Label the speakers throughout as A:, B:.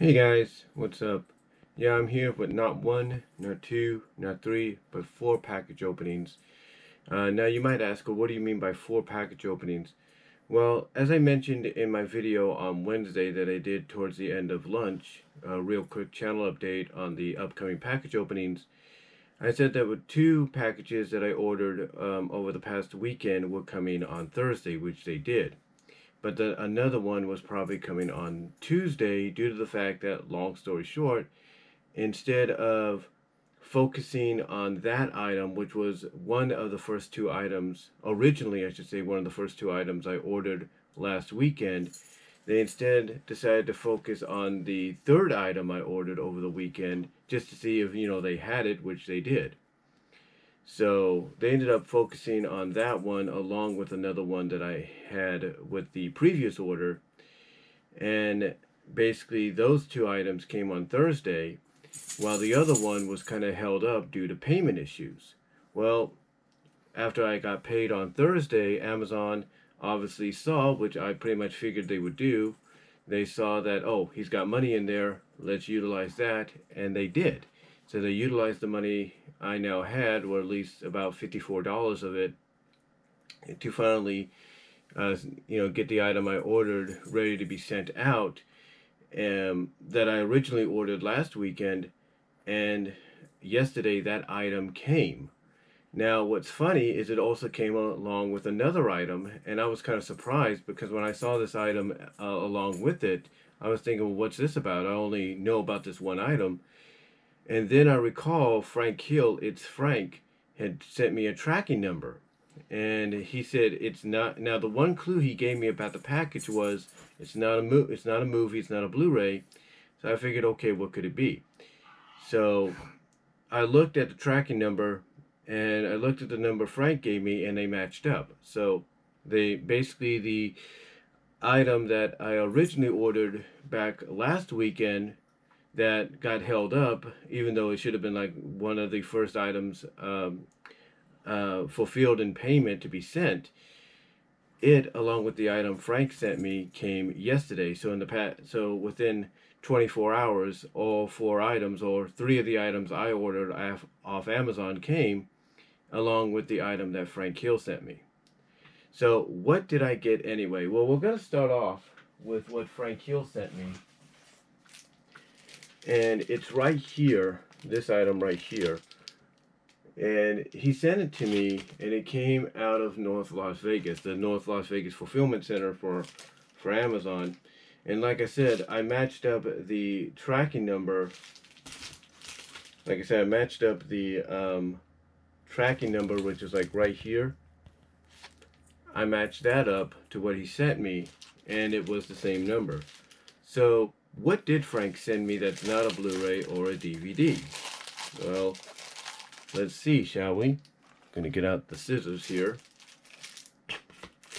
A: Hey guys, what's up? Yeah, I'm here with not one, not two, not three, but four package openings. Now you might ask, well, what do you mean by four package openings? Well, as I mentioned in my video on Wednesday that I did towards the end of lunch, a real quick channel update on the upcoming package openings, I said that with two packages that I ordered over the past weekend were coming on Thursday, which they did. But another one was probably coming on Tuesday due to the fact that, long story short, instead of focusing on that item, which was one of the first two items, originally, I should say, one of the first two items I ordered last weekend, they instead decided to focus on the third item I ordered over the weekend just to see if, they had it, which they did. So they ended up focusing on that one along with another one that I had with the previous order. And basically, those two items came on Thursday, while the other one was kind of held up due to payment issues. Well, after I got paid on Thursday, Amazon obviously saw, which I pretty much figured they would do. They saw that, oh, he's got money in there, let's utilize that, and they did. So they utilized the money I now had, or at least about $54 of it, to finally, get the item I ordered ready to be sent out. That I originally ordered last weekend, and yesterday that item came. Now, what's funny is it also came along with another item, and I was kind of surprised because when I saw this item along with it, I was thinking, well, what's this about? I only know about this one item. And then I recall Frank Hill, it's Frank, had sent me a tracking number. And he said it's not. Now, the one clue he gave me about the package was it's not it's not a movie, it's not a Blu-ray. So I figured, okay, what could it be? So I looked at the tracking number, and I looked at the number Frank gave me, and they matched up. So they basically, the item that I originally ordered back last weekend that got held up, even though it should have been like one of the first items fulfilled in payment to be sent. It, along with the item Frank sent me, came yesterday. So so within 24 hours, all four items, or three of the items I ordered off Amazon, came, along with the item that Frank Hill sent me. So what did I get anyway? Well, we're gonna start off with what Frank Hill sent me, and it's right here. This item right here. And he sent it to me, and it came out of North Las Vegas, the North Las Vegas fulfillment center for Amazon. And like I said, I matched up the tracking number. Like I said, I matched up the tracking number, which is like right here. I matched that up to what he sent me, and it was the same number. So what did Frank send me that's not a Blu-ray or a DVD? Well, let's see, shall we? I'm gonna get out the scissors here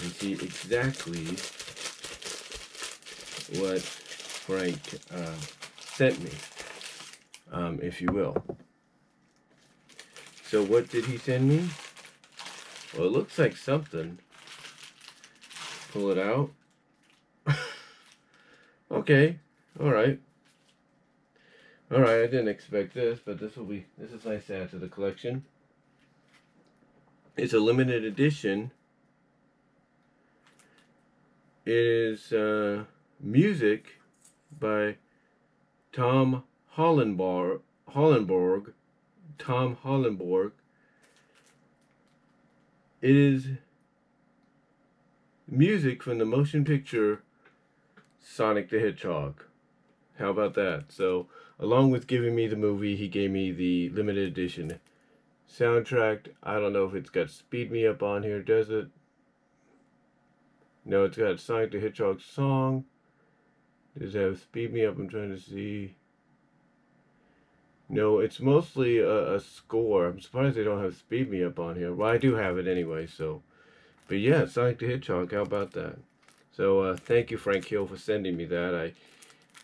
A: and see exactly what Frank sent me, if you will. So what did he send me? Well, it looks like something. Pull it out. Okay, all right. All right, I didn't expect this, but this is nice to add to the collection. It's a limited edition. It is music by Tom Hollenborg. Tom Hollenborg. It is music from the motion picture Sonic the Hedgehog. How about that? So, along with giving me the movie, he gave me the limited edition soundtrack. I don't know if it's got Speed Me Up on here, does it? No, it's got Sonic the Hedgehog song. Does it have Speed Me Up? I'm trying to see. No, it's mostly a score. I'm surprised they don't have Speed Me Up on here. Well, I do have it anyway, so. But yeah, Sonic the Hedgehog, how about that? So, thank you, Frank Hill, for sending me that. I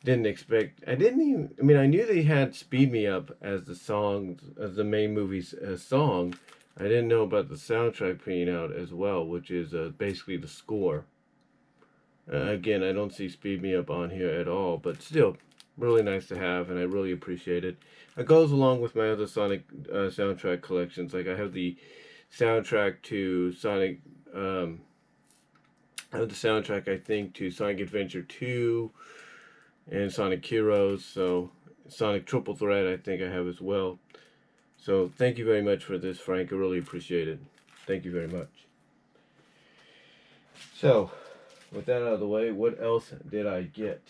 A: didn't expect, I knew they had Speed Me Up as the song, as the main movie's song. I didn't know about the soundtrack being out as well, which is basically the score. Again, I don't see Speed Me Up on here at all, but still, really nice to have, and I really appreciate it. It goes along with my other Sonic soundtrack collections. Like I have the soundtrack to Sonic. I have the soundtrack, I think, to Sonic Adventure 2 and Sonic Heroes. So Sonic Triple Threat, I think I have as well. So thank you very much for this, Frank. I really appreciate it. Thank you very much. So, with that out of the way, what else did I get?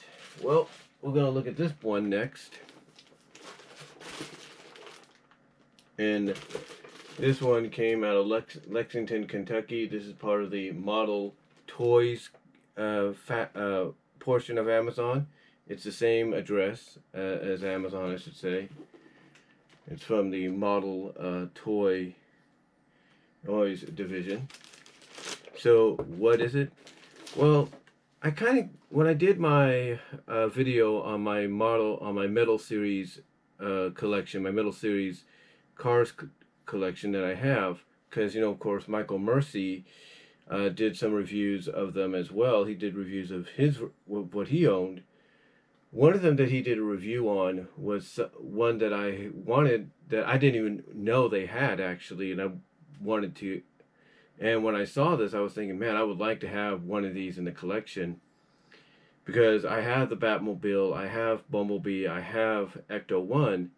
A: Well, we're going to look at this one next. And this one came out of Lexington, Kentucky. This is part of the Model Toys portion of Amazon. It's the same address as Amazon, I should say. It's from the Model Toys division. So what is it? Well, when I did my video on my Metal Series collection, my Metal Series cars collection that I have, because of course Michael Mercy did some reviews of them as well. He did reviews of what he owned. One of them that he did a review on was one that I wanted, that I didn't even know they had actually, and I wanted to. And when I saw this, I was thinking, man, I would like to have one of these in the collection, because I have the Batmobile, I have Bumblebee, I have Ecto-1,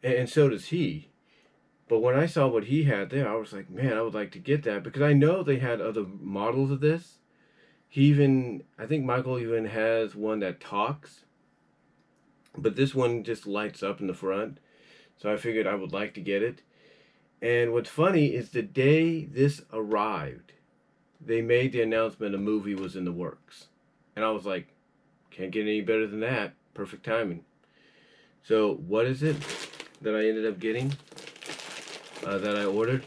A: and so does he. But when I saw what he had there, I was like, man, I would like to get that, because I know they had other models of this. I think Michael even has one that talks, but this one just lights up in the front. So I figured I would like to get it. And what's funny is the day this arrived, they made the announcement a movie was in the works. And I was like, can't get any better than that. Perfect timing. So what is it that I ended up getting, that I ordered?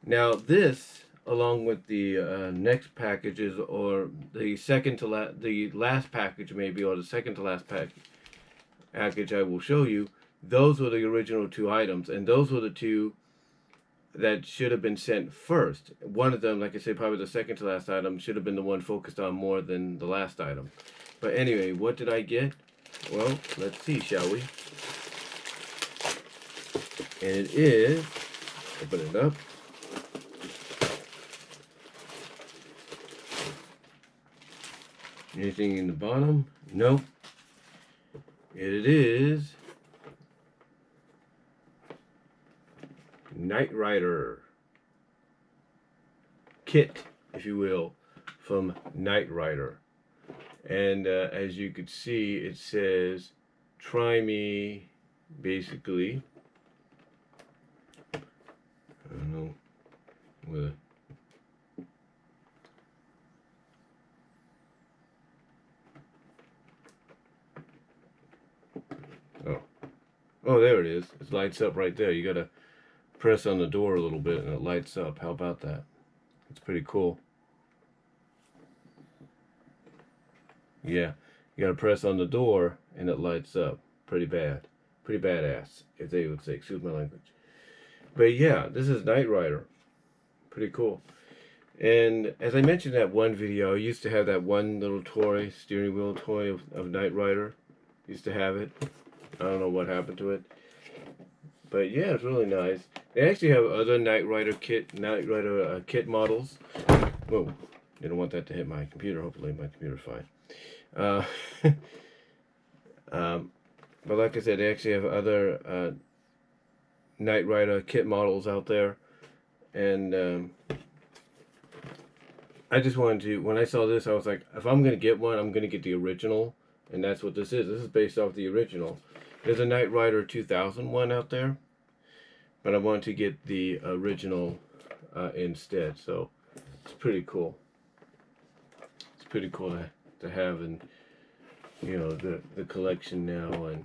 A: Now this, along with the next packages, or the last package maybe, or the second to last package I will show you, those were the original 2 items, and those were the 2 that should have been sent first. One of them, like I said, probably the second to last item, should have been the one focused on more than the last item. But anyway, what did I get? Well, let's see, shall we? And it is, open it up. Anything in the bottom? Nope. It is Knight Rider kit, if you will, from Knight Rider. And as you could see, it says, try me, basically. I don't know whether. Oh, there it is. It lights up right there. You gotta press on the door a little bit and it lights up. How about that? It's pretty cool. Yeah, you gotta press on the door and it lights up. Pretty badass, if they would say. Excuse my language. But yeah, this is Knight Rider. Pretty cool. And as I mentioned in that one video, I used to have that one little toy, steering wheel toy of Knight Rider. Used to have it. I don't know what happened to it. But yeah, it's really nice. They actually have other Knight Rider kit models. Whoa, you don't want that to hit my computer. Hopefully my computer's fine. But like I said, they actually have other Knight Rider kit models out there. And I just wanted to, when I saw this, I was like, if I'm going to get one, I'm going to get the original. And that's what this is. This is based off the original. There's a Knight Rider 2000 one out there, but I wanted to get the original instead. So it's pretty cool. It's pretty cool to have in, the collection now, and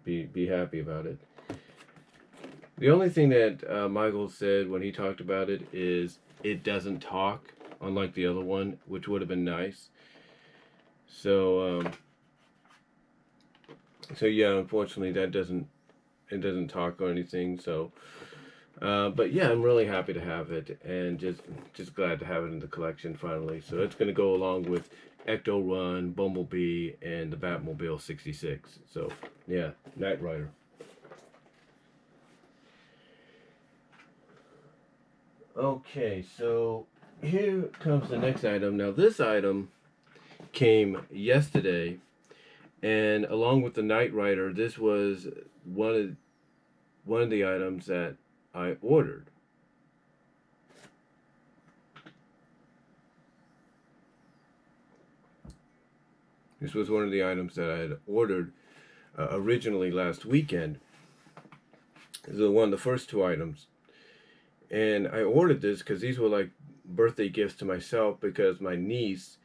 A: be happy about it. The only thing that Michael said when he talked about it is it doesn't talk, unlike the other one, which would have been nice. So yeah, unfortunately it doesn't talk or anything. So But yeah, I'm really happy to have it, and just glad to have it in the collection finally. So it's going to go along with Ecto Run, Bumblebee, and the Batmobile 66. So yeah, Knight Rider. Okay, so here comes the next item. Now this item came yesterday, and along with the Knight Rider, this was one of the items that I ordered. This was one of the items that I had ordered originally last weekend. This is one of the first two items. And I ordered this because these were like birthday gifts to myself because my niece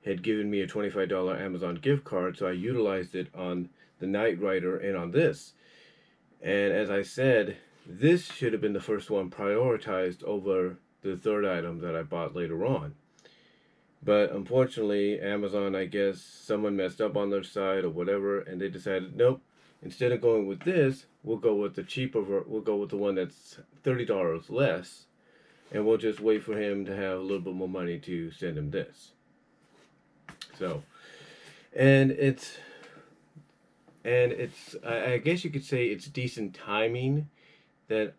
A: had given me a $25 Amazon gift card, so I utilized it on the Knight Rider and on this. And as I said, this should have been the first one prioritized over the third item that I bought later on. But unfortunately, Amazon, I guess someone messed up on their side or whatever, and they decided, nope, instead of going with this, we'll go with the cheaper, we'll go with the one that's $30 less, and we'll just wait for him to have a little bit more money to send him this. So, and I guess you could say it's decent timing that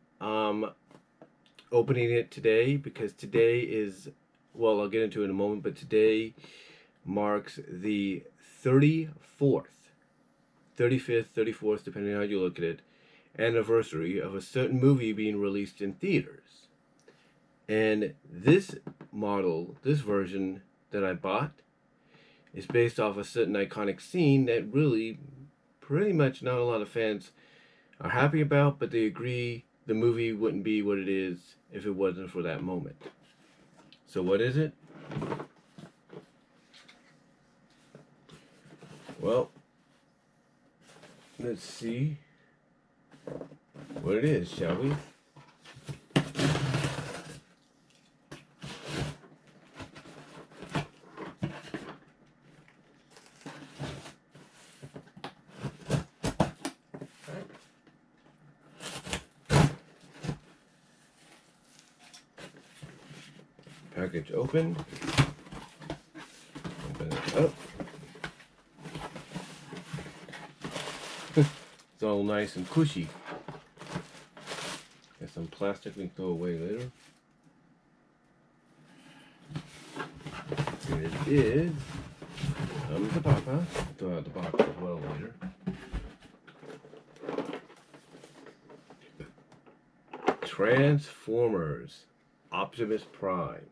A: opening it today, because today is, well, I'll get into it in a moment, but today marks the 34th, 35th, 34th, depending on how you look at it, anniversary of a certain movie being released in theaters. And this model, this version that I bought, is based off a certain iconic scene that really pretty much not a lot of fans are happy about, but they agree the movie wouldn't be what it is if it wasn't for that moment. So what is it? Well, let's see what it is, shall we? Package open. Open it up. It's all nice and cushy. Got some plastic we can throw away later. Here it is. Comes the papa. Throw out the box as well later. Transformers. Optimus Prime.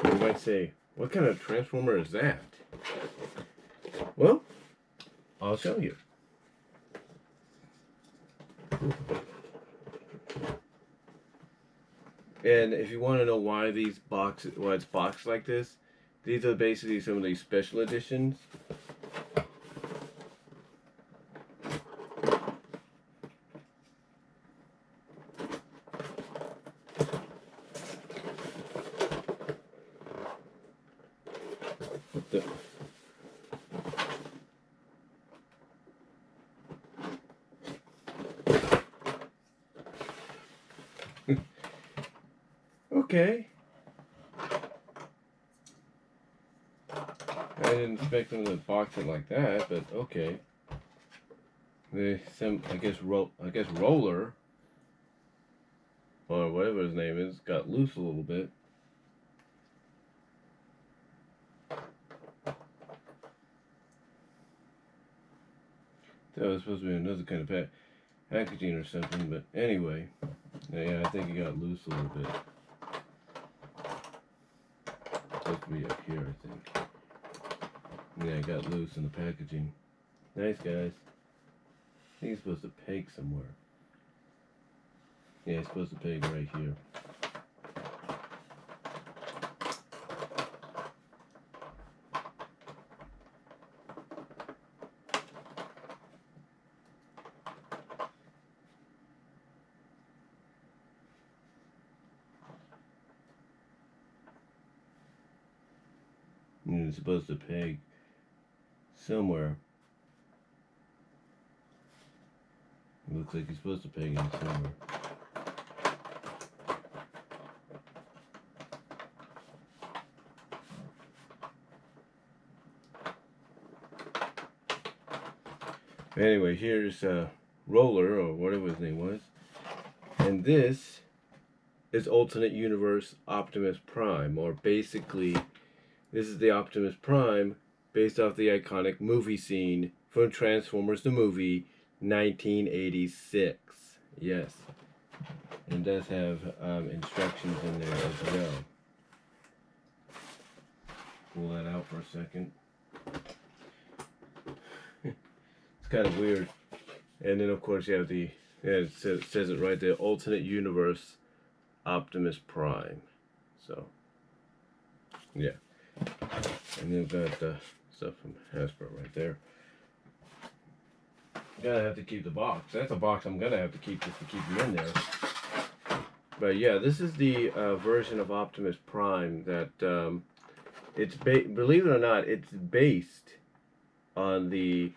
A: You might say, what kind of Transformer is that? Well, I'll show you. And if you want to know why why it's boxed like this, these are basically some of these special editions. Okay. I didn't expect them to box it like that, but okay. I guess Roller, or whatever his name is, got loose a little bit. That was supposed to be another kind of packaging or something, but anyway, yeah, I think it got loose a little bit. Supposed to be up here, I think. Yeah, it got loose in the packaging. Nice, guys. I think it's supposed to peg somewhere. Yeah, it's supposed to peg right here. And it's supposed to peg somewhere. It looks like it's supposed to peg in somewhere. Anyway, here's Roller, or whatever his name was. And this is alternate universe Optimus Prime, or basically, this is the Optimus Prime based off the iconic movie scene from Transformers the movie 1986. Yes, and it does have instructions in there as well. Pull that out for a second. It's kind of weird. And then of course you have the, yeah, it says it right there, alternate universe Optimus Prime. So, yeah. And then we've got the stuff from Hasbro right there. Gonna have to keep the box. That's a box I'm gonna have to keep just to keep them in there. But yeah, this is the version of Optimus Prime that it's believe it or not, it's based on the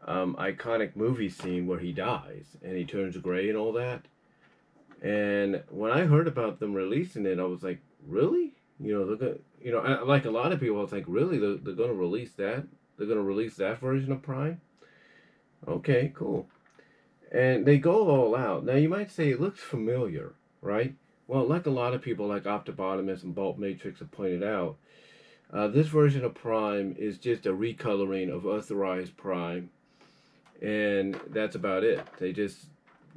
A: iconic movie scene where he dies and he turns gray and all that. And when I heard about them releasing it, I was like, really? You know, they're gonna, you know, like a lot of people, I was like, really? They're gonna release that? They're gonna release that version of Prime? Okay, cool. And they go all out. Now you might say it looks familiar, right? Well, like a lot of people, like Optibotimus and Bulk Matrix have pointed out, this version of Prime is just a recoloring of Authorized Prime, and that's about it. They just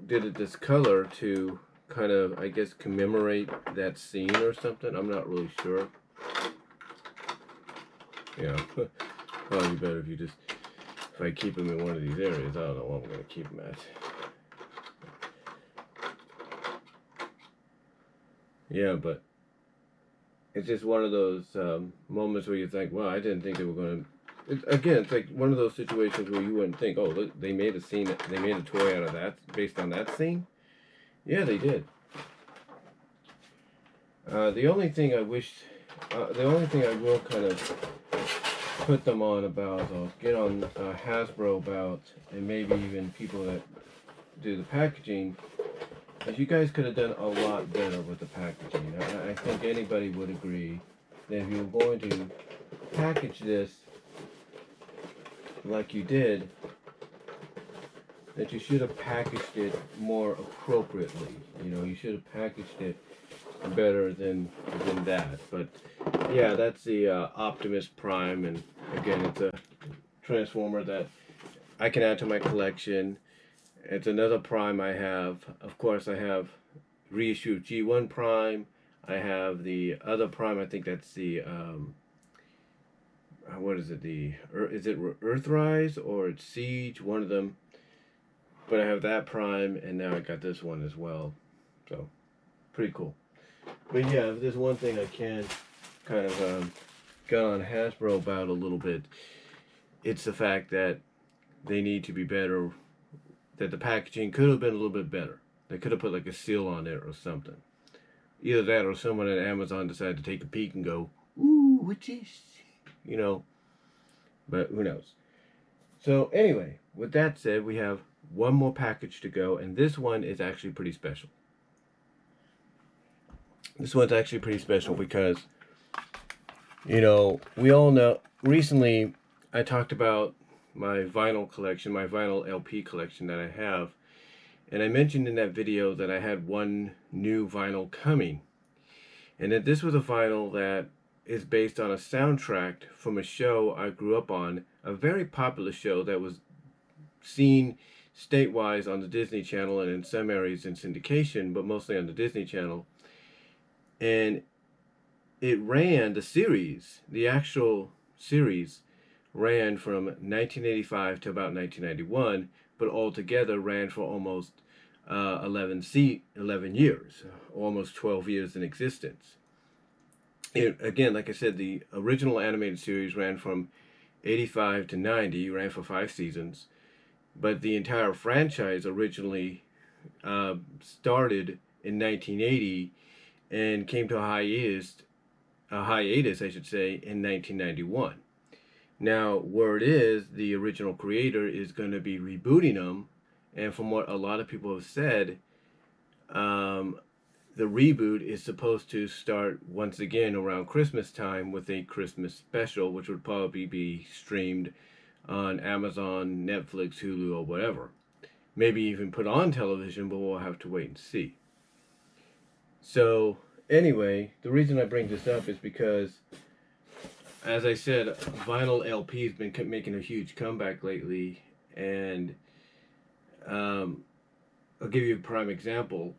A: did it this color to kind of, I guess, commemorate that scene or something. I'm not really sure. Yeah, probably better if you just, if I keep them in one of these areas. I don't know what I'm going to keep them at. Yeah, but it's just one of those moments where you think, well, I didn't think they were going to. Again, it's like one of those situations where you wouldn't think, oh, look, they made a scene, they made a toy out of that based on that scene. Yeah, they did. The only thing I wish, the only thing I will kind of put them on about, or get on Hasbro about, and maybe even people that do the packaging, is you guys could have done a lot better with the packaging. I think anybody would agree that if you were going to package this like you did, that you should have packaged it more appropriately. You know, you should have packaged it better than that. But yeah, that's the Optimus Prime, and again, it's a Transformer that I can add to my collection. It's another Prime I have. Of course, I have reissue G1 Prime. I have the other Prime. I think that's the what is it? Is it Earthrise or it's Siege? One of them. But I have that Prime, and now I got this one as well. So pretty cool. But yeah, if there's one thing I can kind of got on Hasbro about a little bit, it's the fact that they need to be better, that the packaging could have been a little bit better. They could have put like a seal on it or something. Either that or someone at Amazon decided to take a peek and go, ooh, what's this? You know, but who knows. So anyway, with that said, we have one more package to go, and this one is actually pretty special. This one's actually pretty special because, you know, we all know, recently I talked about my vinyl collection, my vinyl LP collection that I have, and I mentioned in that video that I had one new vinyl coming, and that this was a vinyl that is based on a soundtrack from a show I grew up on, a very popular show that was seen statewide on the Disney Channel and in some areas in syndication, but mostly on the Disney Channel. And it ran, the series, the actual series ran from 1985 to about 1991, but altogether ran for almost 11 years, almost 12 years in existence. Again, like I said, the original animated series ran from 85 to 90, ran for 5 seasons, but the entire franchise originally started in 1980 and came to a hiatus, I should say, in 1991. Now, word is the original creator is going to be rebooting them, and from what a lot of people have said, the reboot is supposed to start once again around Christmas time with a Christmas special, which would probably be streamed on Amazon, Netflix, Hulu, or whatever. Maybe even put on television, but we'll have to wait and see. So, anyway, the reason I bring this up is because, as I said, vinyl LP has been making a huge comeback lately, and I'll give you a prime example.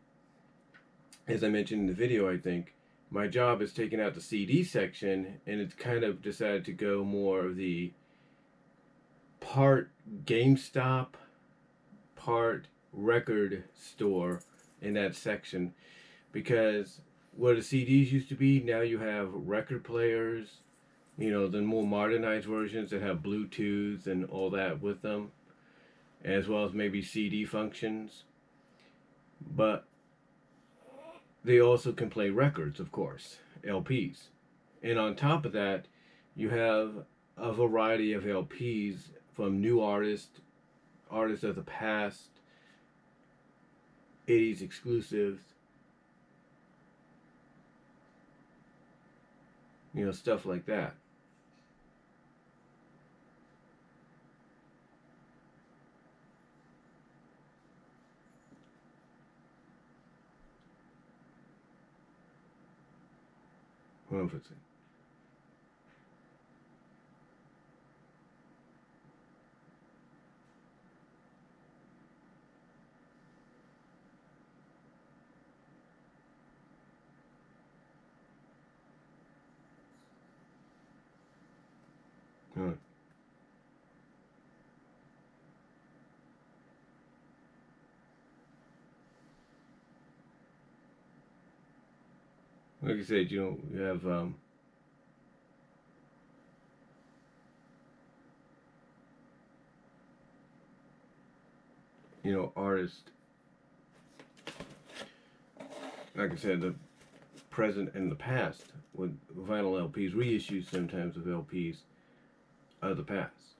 A: As I mentioned in the video, I think my job is taking out the CD section, and it's kind of decided to go more of the part GameStop, part record store in that section, because where the CDs used to be, now you have record players, the more modernized versions that have Bluetooth and all that with them, as well as maybe CD functions. But they also can play records, of course, LPs. And on top of that, you have a variety of LPs from new artists, artists of the past, 80s exclusives, stuff like that. Hold on for a second. All right. Like I said, you have artists. Like I said, the present and the past with vinyl LPs, reissues sometimes of LPs of the past.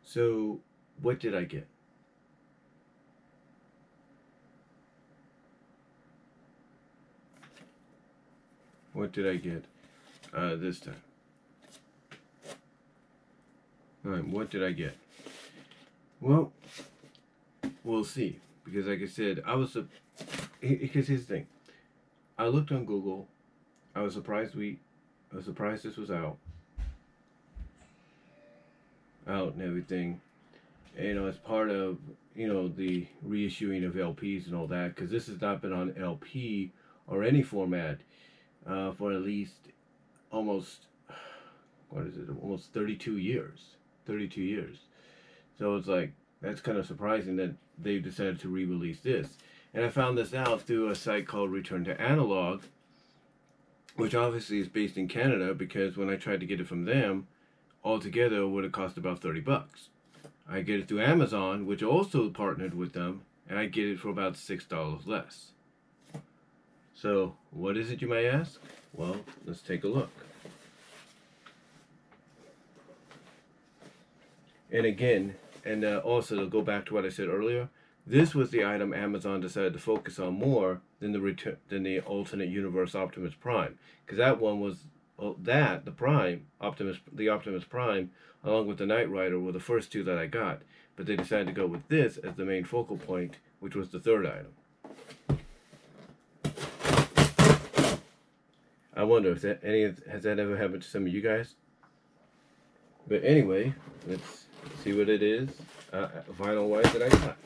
A: So, what did I get? What did I get this time? Alright, what did I get? Well, we'll see. Because like I said, because here's the thing. I looked on Google. I was surprised this was out and everything. As part of, the reissuing of LPs and all that. Because this has not been on LP or any format for at least almost, almost 32 years. 32 years. So it's like, that's kind of surprising that they've decided to re-release this. And I found this out through a site called Return to Analog, which obviously is based in Canada, because when I tried to get it from them, altogether it would have cost about 30 bucks. I get it through Amazon, which also partnered with them, and I get it for about $6 less. So, what is it, you may ask? Well, let's take a look. And again, and also to go back to what I said earlier, this was the item Amazon decided to focus on more than the alternate universe Optimus Prime, because that one was the Optimus Prime, along with the Knight Rider, were the first two that I got. But they decided to go with this as the main focal point, which was the third item. I wonder if has that ever happened to some of you guys? But anyway, let's see what it is, vinyl wise, that I got.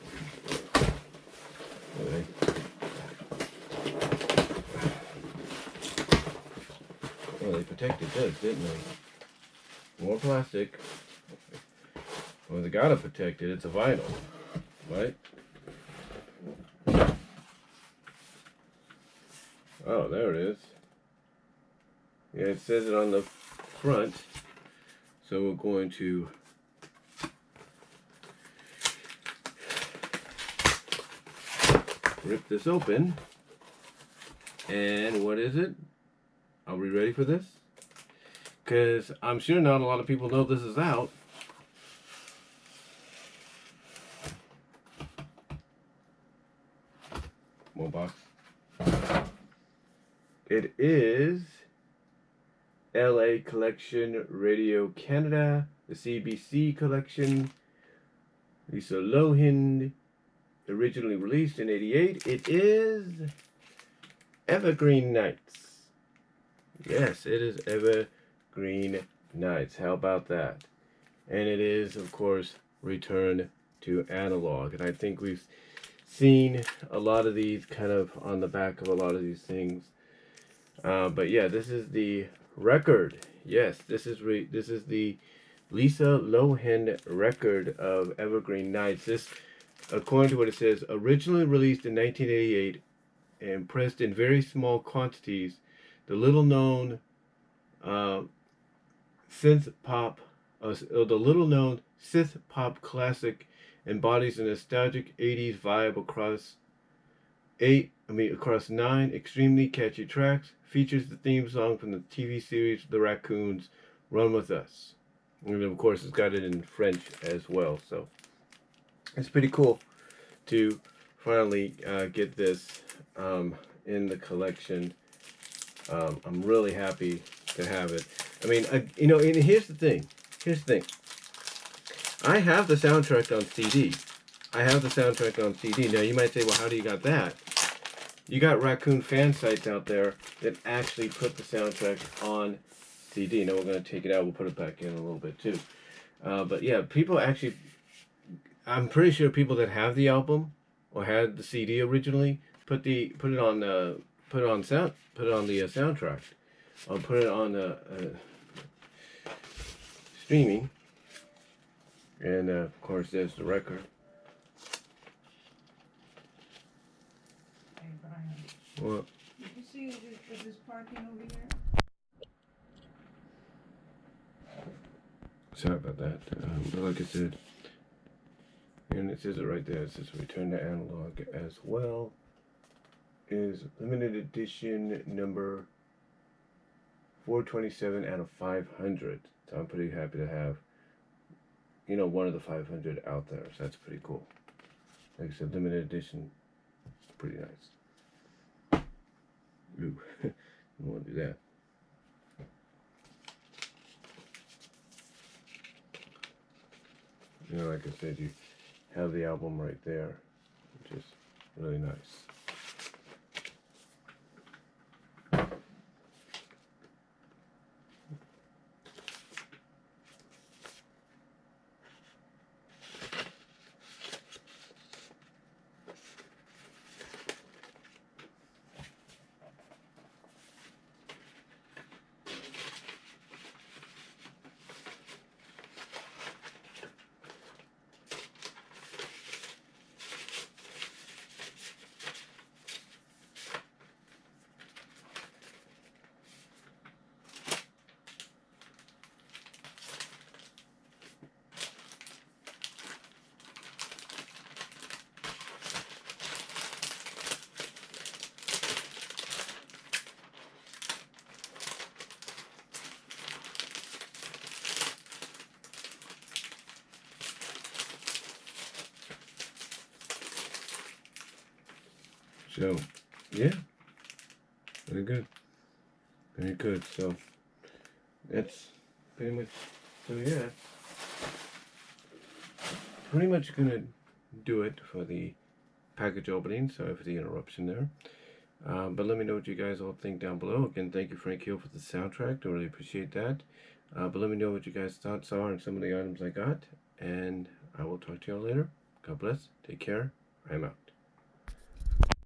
A: Okay. Well, they protected this, didn't they? More plastic. Well, they gotta protect it. It's a vinyl, right? Oh, there it is. Yeah, it says it on the front. So we're going to rip this open. And what is it? Are we ready for this? Because I'm sure not a lot of people know this is out. More box. It is LA Collection, Radio Canada, the CBC Collection, Lisa Lohan, originally released in '88. It is Evergreen Nights. Yes, it is Evergreen Nights. How about that? And it is, of course, Return to Analog. And I think we've seen a lot of these kind of on the back of a lot of these things. But yeah, this is the record. Yes, this is the Lisa Lohan record of Evergreen Nights. This, according to what it says, originally released in 1988 and pressed in very small quantities, the little-known the little-known synth pop classic embodies a nostalgic 80s vibe across 9 extremely catchy tracks. Features the theme song from the TV series The Raccoons, Run With Us. And of course, it's got it in French as well. So it's pretty cool to finally get this in the collection. I'm really happy to have it. I mean, and here's the thing. I have the soundtrack on CD. Now, you might say, well, how do you got that? You got Raccoon fan sites out there that actually put the soundtrack on CD. Now, we're going to take it out. We'll put it back in a little bit, too. But, yeah, people actually... I'm pretty sure people that have the album or had the CD originally put it on the soundtrack, or put it on streaming, and of course there's the record.
B: Hey Brian,
A: What?
B: did you see this parking over here?
A: Sorry about that. But like I said, and it says it right there. It says Return to Analog as well. Is limited edition number 427 out of 500. So I'm pretty happy to have, one of the 500 out there. So that's pretty cool. Like I said, limited edition, pretty nice. Ooh, I don't want to do that. Like I said, you have the album right there, which is really nice. So, yeah, very good. So, that's pretty much, pretty much gonna do it for the package opening. Sorry for the interruption there. But let me know what you guys all think down below. Again, thank you, Frank Hill, for the soundtrack. I really appreciate that. But let me know what you guys' thoughts are on some of the items I got. And I will talk to y'all later. God bless. Take care. I'm out.